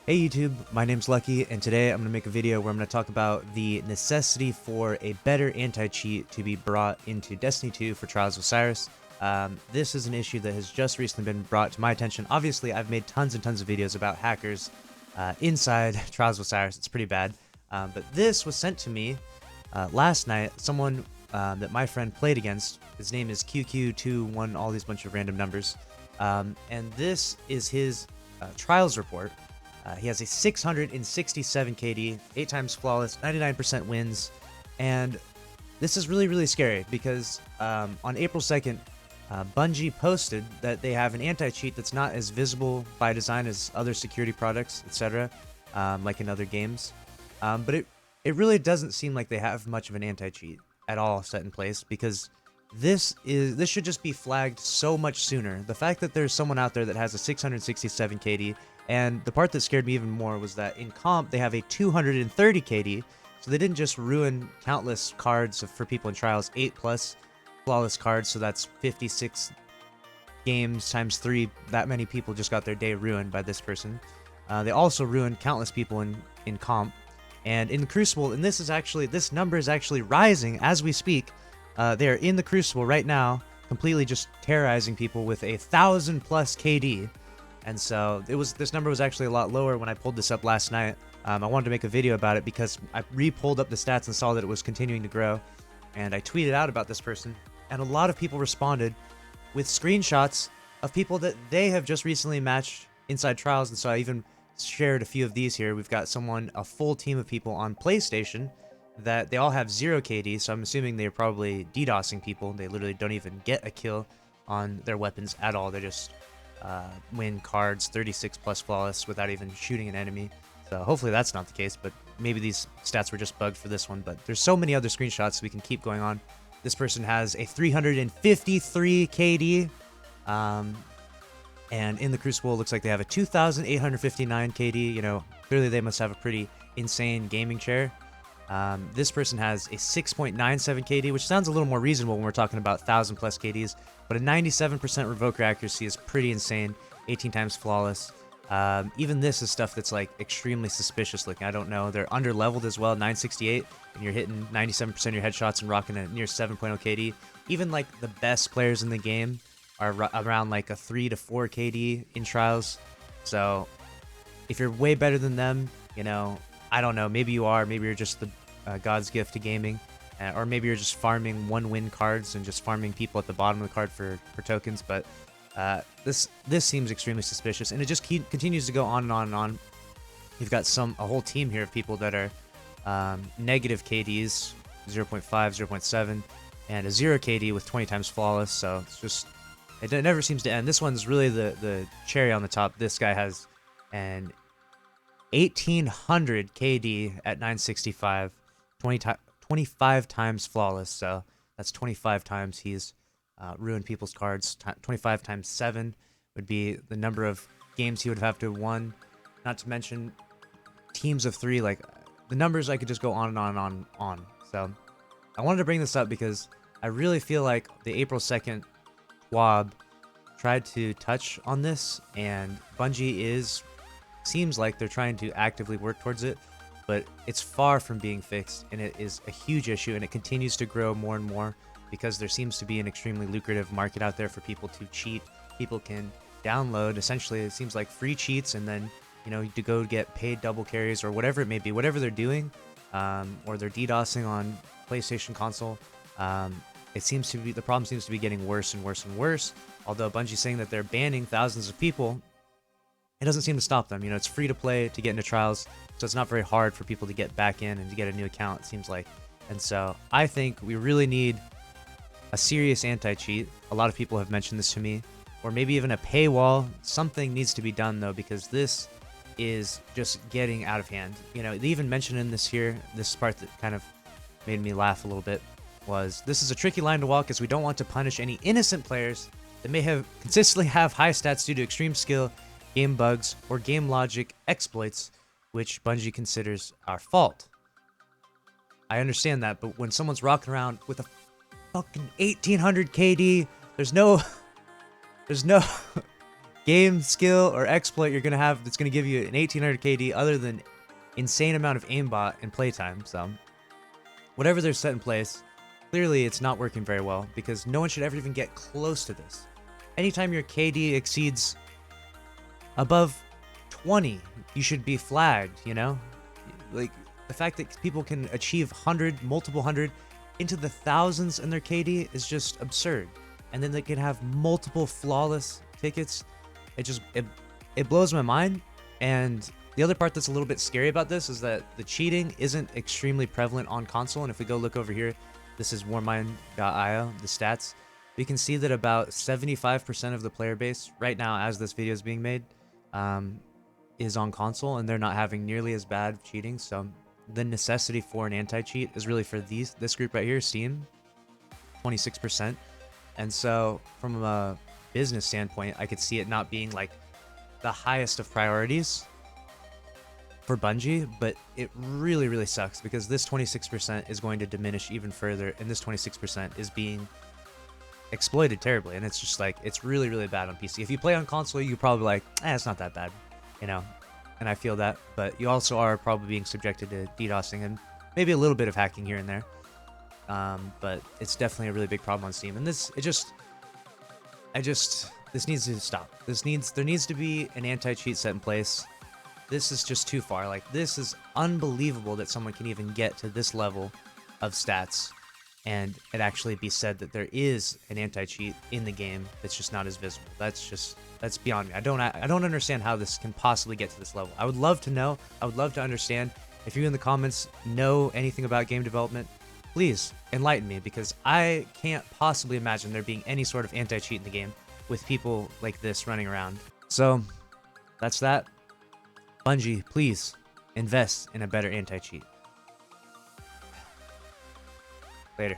Hey YouTube, my name's Lucky, and today I'm going to make a video where I'm going to talk about the necessity for a better anti-cheat to be brought into Destiny 2 for Trials of Osiris. This is an issue that has just recently been brought to my attention. Obviously, I've made tons and tons of videos about hackers inside Trials of Osiris. It's pretty bad. But this was sent to me last night. Someone that my friend played against. His name is QQ21, all these bunch of random numbers. And this is his Trials report. He has a 667 KD, 8 times flawless, 99% wins, and this is really, really scary because on April 2nd, Bungie posted that they have an anti-cheat that's not as visible by design as other security products, etc., like in other games. But it really doesn't seem like they have much of an anti-cheat at all set in place because this should just be flagged so much sooner. The fact that there's someone out there that has a 667 KD, and the part that scared me even more was that in comp they have a 230 KD, so they didn't just ruin countless cards for people in trials, 8 plus flawless cards, so that's 56 games times 3. That many people just got their day ruined by this person. They also ruined countless people in comp, and in the Crucible, and this number is actually rising as we speak. They are in the Crucible right now, completely just terrorizing people with a 1,000 plus KD. And so this number was actually a lot lower when I pulled this up last night. I wanted to make a video about it because I re-pulled up the stats and saw that it was continuing to grow. And I tweeted out about this person, and a lot of people responded with screenshots of people that they have just recently matched inside trials. And so I even shared a few of these here. We've got a full team of people on PlayStation that they all have 0 KD, so I'm assuming they're probably DDoSing people. They literally don't even get a kill on their weapons at all. They're just win cards 36 plus flawless without even shooting an enemy. So hopefully that's not the case, but maybe these stats were just bugged for this one. But there's so many other screenshots, we can keep going on. This person has a 353 KD, and in the Crucible it looks like they have a 2,859 KD. You know, clearly they must have a pretty insane gaming chair. This person has a 6.97 KD, which sounds a little more reasonable when we're talking about 1,000 plus KDs, but a 97% revoker accuracy is pretty insane, 18 times flawless. Even this is stuff that's like extremely suspicious looking. I don't know. They're under leveled as well, 968, and you're hitting 97% of your headshots and rocking a near 7.0 KD. Even like the best players in the game are around like a 3 to 4 KD in trials. So if you're way better than them, you know, I don't know, maybe you are, maybe you're just the God's gift to gaming, or maybe you're just farming 1-win cards and just farming people at the bottom of the card for tokens, but this seems extremely suspicious, and it just continues to go on and on and on. You've got a whole team here of people that are negative KDs, 0.5, 0.7, and a 0 KD with 20 times flawless, so it's just, it never seems to end. This one's really the cherry on the top. This guy has an 1,800 KD at 965, 25 times flawless, so that's 25 times he's ruined people's cards. 25 times 7 would be the number of games he would have to have won, not to mention teams of 3. Like, the numbers, I could just go on and on and on. So I wanted to bring this up because I really feel like the April 2nd WAB tried to touch on this, and Bungie seems like they're trying to actively work towards it, but it's far from being fixed, and it is a huge issue, and it continues to grow more and more because there seems to be an extremely lucrative market out there for people to cheat. People can download, essentially, it seems like free cheats, and then, you know, to go get paid double carries or whatever it may be, whatever they're doing, or they're DDoSing on PlayStation console. The problem seems to be getting worse and worse and worse. Although Bungie's saying that they're banning thousands of people, it doesn't seem to stop them. You know, it's free to play to get into trials, so it's not very hard for people to get back in and to get a new account, it seems like. And so I think we really need a serious anti-cheat. A lot of people have mentioned this to me, or maybe even a paywall. Something needs to be done though, because this is just getting out of hand. You know, they even mentioned in this part that kind of made me laugh a little bit was, this is a tricky line to walk as we don't want to punish any innocent players that may have consistently have high stats due to extreme skill, game bugs, or game logic exploits, which Bungie considers our fault. I understand that, but when someone's rocking around with a fucking 1,800 KD, there's no game skill or exploit you're gonna have that's gonna give you an 1800 KD other than insane amount of aimbot and playtime. So whatever they're set in place, clearly it's not working very well because no one should ever even get close to this. Anytime your KD exceeds above 20, you should be flagged, you know? Like, the fact that people can achieve 100, multiple 100, into the thousands in their KD is just absurd. And then they can have multiple flawless tickets. It blows my mind. And the other part that's a little bit scary about this is that the cheating isn't extremely prevalent on console. And if we go look over here, this is warmind.io, the stats. We can see that about 75% of the player base right now, as this video is being made, is on console, and they're not having nearly as bad cheating. So the necessity for an anti-cheat is really for this group right here, Steam, 26%. And so from a business standpoint, I could see it not being like the highest of priorities for Bungie, but it really, really sucks because this 26% is going to diminish even further, and this 26% is being exploited terribly. And it's just like, it's really, really bad on PC. If you play on console, you're probably like, it's not that bad, you know? And I feel that, but you also are probably being subjected to DDoSing and maybe a little bit of hacking here and there. But it's definitely a really big problem on Steam. And this needs to stop. There needs to be an anti-cheat set in place. This is just too far. Like, this is unbelievable that someone can even get to this level of stats and it actually be said that there is an anti-cheat in the game that's just not as visible. That's beyond me. I don't understand how this can possibly get to this level. I would love to know. I would love to understand. If you in the comments know anything about game development, please enlighten me, because I can't possibly imagine there being any sort of anti-cheat in the game with people like this running around. So that's that. Bungie, please invest in a better anti-cheat. Later.